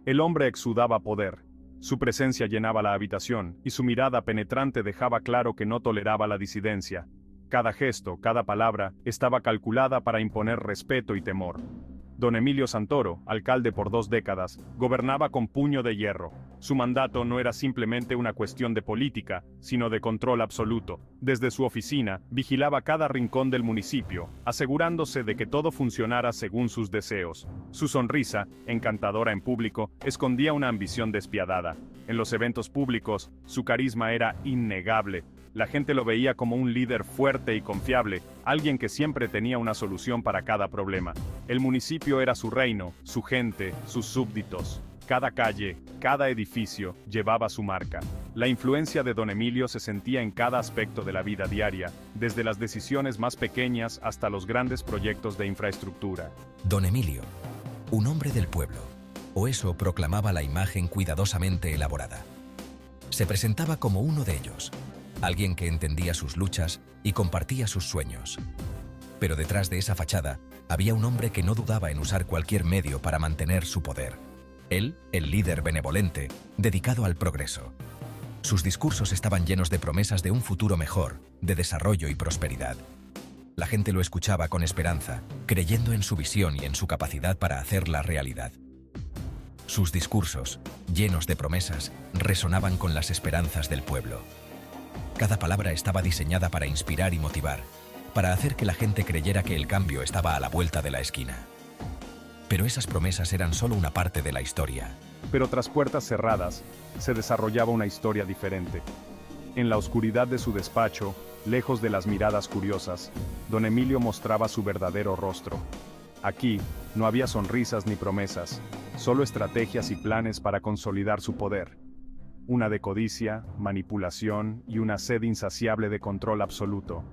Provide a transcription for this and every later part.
El hombre exudaba poder. Su presencia llenaba la habitación, y su mirada penetrante dejaba claro que no toleraba la disidencia. Cada gesto, cada palabra, estaba calculada para imponer respeto y temor. Don Emilio Santoro, alcalde por 2 décadas, gobernaba con puño de hierro. Su mandato no era simplemente una cuestión de política, sino de control absoluto. Desde su oficina, vigilaba cada rincón del municipio, asegurándose de que todo funcionara según sus deseos. Su sonrisa, encantadora en público, escondía una ambición despiadada. En los eventos públicos, su carisma era innegable. La gente lo veía como un líder fuerte y confiable, alguien que siempre tenía una solución para cada problema. El municipio era su reino, su gente, sus súbditos. Cada calle, cada edificio, llevaba su marca. La influencia de don Emilio se sentía en cada aspecto de la vida diaria, desde las decisiones más pequeñas hasta los grandes proyectos de infraestructura. Don Emilio, un hombre del pueblo, o eso proclamaba la imagen cuidadosamente elaborada. Se presentaba como uno de ellos, alguien que entendía sus luchas y compartía sus sueños. Pero detrás de esa fachada, había un hombre que no dudaba en usar cualquier medio para mantener su poder. Él, el líder benevolente, dedicado al progreso. Sus discursos estaban llenos de promesas de un futuro mejor, de desarrollo y prosperidad. La gente lo escuchaba con esperanza, creyendo en su visión y en su capacidad para hacerla realidad. Sus discursos, llenos de promesas, resonaban con las esperanzas del pueblo. Cada palabra estaba diseñada para inspirar y motivar, para hacer que la gente creyera que el cambio estaba a la vuelta de la esquina. Pero esas promesas eran solo una parte de la historia. Pero tras puertas cerradas, se desarrollaba una historia diferente. En la oscuridad de su despacho, lejos de las miradas curiosas, don Emilio mostraba su verdadero rostro. Aquí, no había sonrisas ni promesas, solo estrategias y planes para consolidar su poder. Una de codicia, manipulación y una sed insaciable de control absoluto.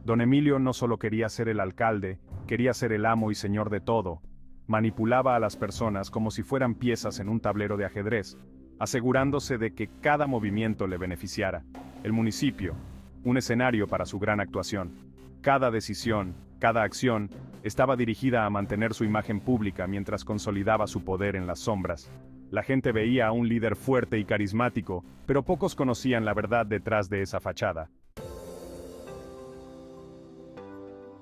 Don Emilio no solo quería ser el alcalde, quería ser el amo y señor de todo. Manipulaba a las personas como si fueran piezas en un tablero de ajedrez, asegurándose de que cada movimiento le beneficiara. El municipio, un escenario para su gran actuación. Cada decisión, cada acción, estaba dirigida a mantener su imagen pública mientras consolidaba su poder en las sombras. La gente veía a un líder fuerte y carismático, pero pocos conocían la verdad detrás de esa fachada.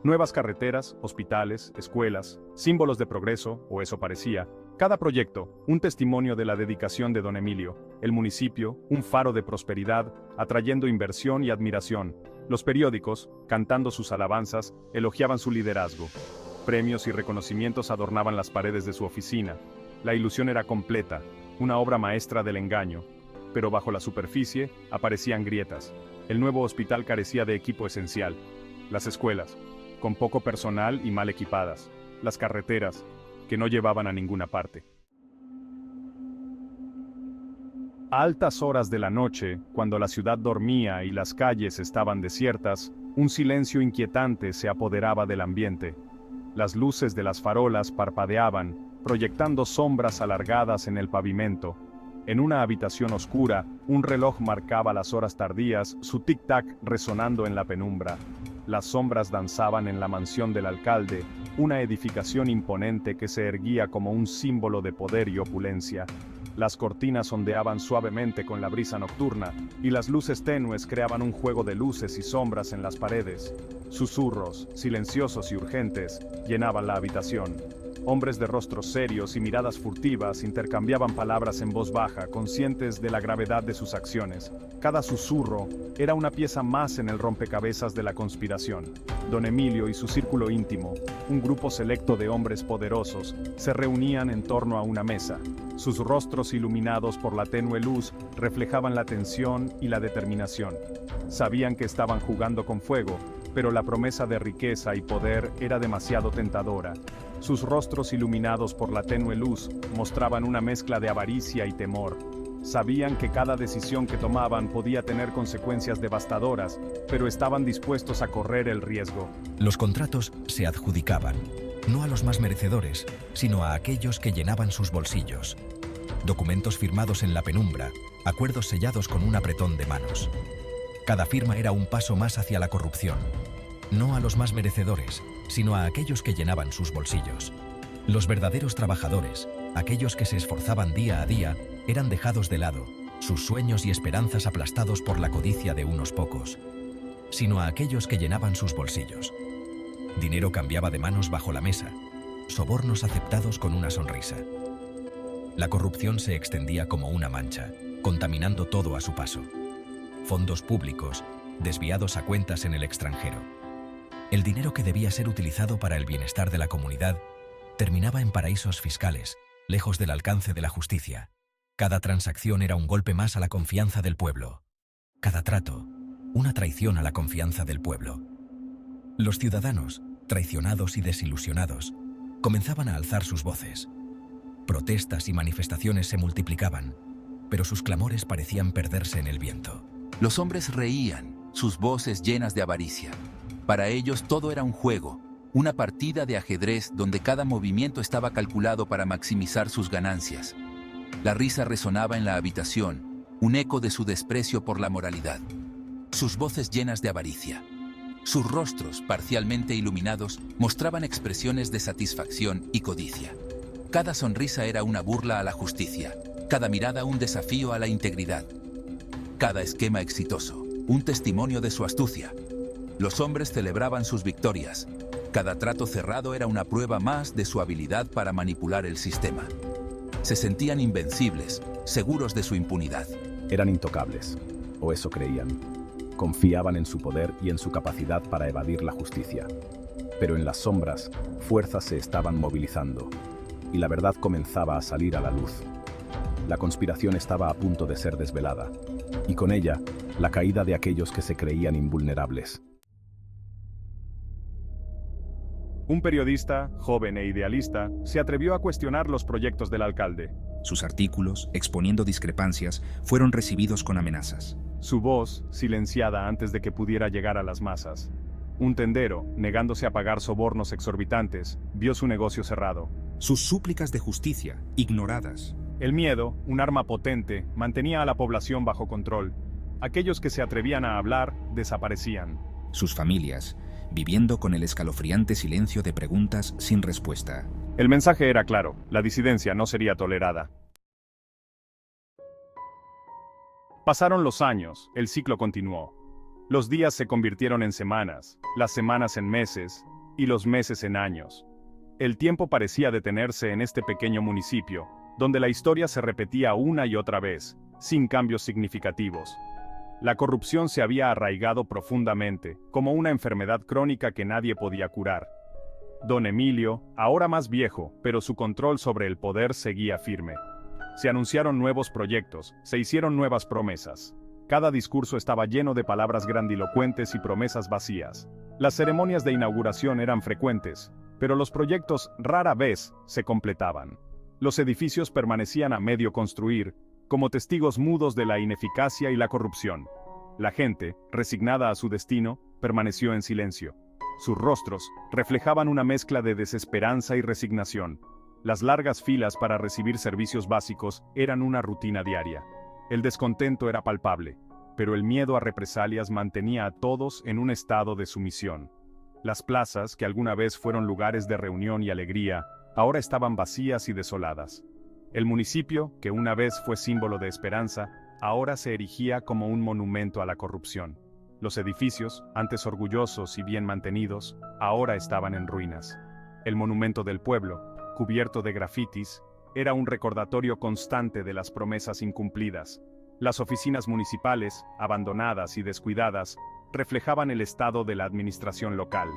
Nuevas carreteras, hospitales, escuelas, símbolos de progreso, o eso parecía. Cada proyecto, un testimonio de la dedicación de don Emilio. El municipio, un faro de prosperidad, atrayendo inversión y admiración. Los periódicos, cantando sus alabanzas, elogiaban su liderazgo. Premios y reconocimientos adornaban las paredes de su oficina. La ilusión era completa, una obra maestra del engaño. Pero bajo la superficie, aparecían grietas. El nuevo hospital carecía de equipo esencial. Las escuelas, con poco personal y mal equipadas. Las carreteras, que no llevaban a ninguna parte. A altas horas de la noche, cuando la ciudad dormía y las calles estaban desiertas, un silencio inquietante se apoderaba del ambiente. Las luces de las farolas parpadeaban, proyectando sombras alargadas en el pavimento. En una habitación oscura, un reloj marcaba las horas tardías, su tic-tac resonando en la penumbra. Las sombras danzaban en la mansión del alcalde, una edificación imponente que se erguía como un símbolo de poder y opulencia. Las cortinas ondeaban suavemente con la brisa nocturna, y las luces tenues creaban un juego de luces y sombras en las paredes. Susurros, silenciosos y urgentes, llenaban la habitación. Hombres de rostros serios y miradas furtivas intercambiaban palabras en voz baja, conscientes de la gravedad de sus acciones. Cada susurro era una pieza más en el rompecabezas de la conspiración. Don Emilio y su círculo íntimo, un grupo selecto de hombres poderosos, se reunían en torno a una mesa. Sus rostros iluminados por la tenue luz reflejaban la tensión y la determinación. Sabían que estaban jugando con fuego, pero la promesa de riqueza y poder era demasiado tentadora. Sus rostros iluminados por la tenue luz mostraban una mezcla de avaricia y temor. Sabían que cada decisión que tomaban podía tener consecuencias devastadoras, pero estaban dispuestos a correr el riesgo. Los contratos se adjudicaban, no a los más merecedores, sino a aquellos que llenaban sus bolsillos. Documentos firmados en la penumbra, acuerdos sellados con un apretón de manos. Cada firma era un paso más hacia la corrupción. No a los más merecedores, sino a aquellos que llenaban sus bolsillos. Los verdaderos trabajadores, aquellos que se esforzaban día a día eran dejados de lado, sus sueños y esperanzas aplastados por la codicia de unos pocos, sino a aquellos que llenaban sus bolsillos. Dinero cambiaba de manos bajo la mesa, sobornos aceptados con una sonrisa. La corrupción se extendía como una mancha, contaminando todo a su paso. Fondos públicos, desviados a cuentas en el extranjero. El dinero que debía ser utilizado para el bienestar de la comunidad terminaba en paraísos fiscales, lejos del alcance de la justicia. Cada transacción era un golpe más a la confianza del pueblo. Cada trato, una traición a la confianza del pueblo. Los ciudadanos, traicionados y desilusionados, comenzaban a alzar sus voces. Protestas y manifestaciones se multiplicaban, pero sus clamores parecían perderse en el viento. Los hombres reían, sus voces llenas de avaricia. Para ellos todo era un juego, una partida de ajedrez donde cada movimiento estaba calculado para maximizar sus ganancias. La risa resonaba en la habitación, un eco de su desprecio por la moralidad. Sus voces llenas de avaricia. Sus rostros, parcialmente iluminados, mostraban expresiones de satisfacción y codicia. Cada sonrisa era una burla a la justicia, cada mirada un desafío a la integridad. Cada esquema exitoso, un testimonio de su astucia. Los hombres celebraban sus victorias. Cada trato cerrado era una prueba más de su habilidad para manipular el sistema. Se sentían invencibles, seguros de su impunidad. Eran intocables, o eso creían. Confiaban en su poder y en su capacidad para evadir la justicia. Pero en las sombras, fuerzas se estaban movilizando, y la verdad comenzaba a salir a la luz. La conspiración estaba a punto de ser desvelada, y con ella, la caída de aquellos que se creían invulnerables. Un periodista, joven e idealista, se atrevió a cuestionar los proyectos del alcalde. Sus artículos, exponiendo discrepancias, fueron recibidos con amenazas. Su voz, silenciada antes de que pudiera llegar a las masas. Un tendero, negándose a pagar sobornos exorbitantes, vio su negocio cerrado. Sus súplicas de justicia, ignoradas. El miedo, un arma potente, mantenía a la población bajo control. Aquellos que se atrevían a hablar, desaparecían. Sus familias, viviendo con el escalofriante silencio de preguntas sin respuesta. El mensaje era claro, la disidencia no sería tolerada. Pasaron los años, el ciclo continuó. Los días se convirtieron en semanas, las semanas en meses, y los meses en años. El tiempo parecía detenerse en este pequeño municipio, donde la historia se repetía una y otra vez, sin cambios significativos. La corrupción se había arraigado profundamente, como una enfermedad crónica que nadie podía curar. Don Emilio, ahora más viejo, pero su control sobre el poder seguía firme. Se anunciaron nuevos proyectos, se hicieron nuevas promesas. Cada discurso estaba lleno de palabras grandilocuentes y promesas vacías. Las ceremonias de inauguración eran frecuentes, pero los proyectos rara vez se completaban. Los edificios permanecían a medio construir, como testigos mudos de la ineficacia y la corrupción. La gente, resignada a su destino, permaneció en silencio. Sus rostros reflejaban una mezcla de desesperanza y resignación. Las largas filas para recibir servicios básicos eran una rutina diaria. El descontento era palpable, pero el miedo a represalias mantenía a todos en un estado de sumisión. Las plazas, que alguna vez fueron lugares de reunión y alegría, ahora estaban vacías y desoladas. El municipio, que una vez fue símbolo de esperanza, ahora se erigía como un monumento a la corrupción. Los edificios, antes orgullosos y bien mantenidos, ahora estaban en ruinas. El monumento del pueblo, cubierto de grafitis, era un recordatorio constante de las promesas incumplidas. Las oficinas municipales, abandonadas y descuidadas, reflejaban el estado de la administración local.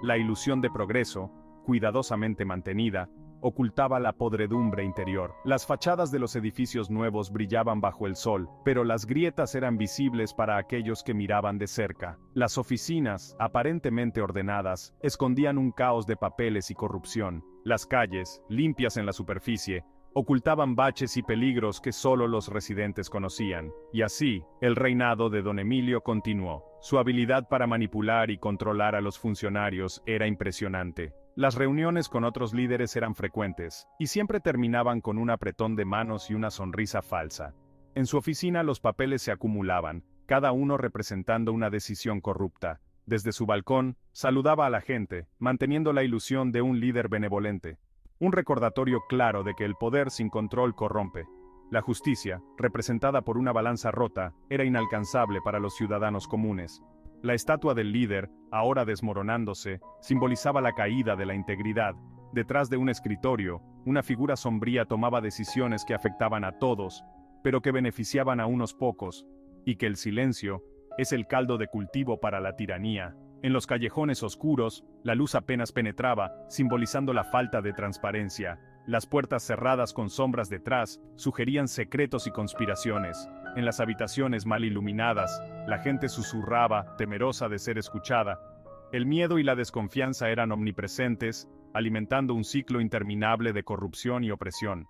La ilusión de progreso, cuidadosamente mantenida, ocultaba la podredumbre interior. Las fachadas de los edificios nuevos brillaban bajo el sol, pero las grietas eran visibles para aquellos que miraban de cerca. Las oficinas, aparentemente ordenadas, escondían un caos de papeles y corrupción. Las calles, limpias en la superficie, ocultaban baches y peligros que solo los residentes conocían. Y así, el reinado de Don Emilio continuó. Su habilidad para manipular y controlar a los funcionarios era impresionante. Las reuniones con otros líderes eran frecuentes, y siempre terminaban con un apretón de manos y una sonrisa falsa. En su oficina los papeles se acumulaban, cada uno representando una decisión corrupta. Desde su balcón, saludaba a la gente, manteniendo la ilusión de un líder benevolente. Un recordatorio claro de que el poder sin control corrompe. La justicia, representada por una balanza rota, era inalcanzable para los ciudadanos comunes. La estatua del líder, ahora desmoronándose, simbolizaba la caída de la integridad. Detrás de un escritorio, una figura sombría tomaba decisiones que afectaban a todos, pero que beneficiaban a unos pocos, y que el silencio es el caldo de cultivo para la tiranía. En los callejones oscuros, la luz apenas penetraba, simbolizando la falta de transparencia. Las puertas cerradas con sombras detrás sugerían secretos y conspiraciones. En las habitaciones mal iluminadas, la gente susurraba, temerosa de ser escuchada. El miedo y la desconfianza eran omnipresentes, alimentando un ciclo interminable de corrupción y opresión.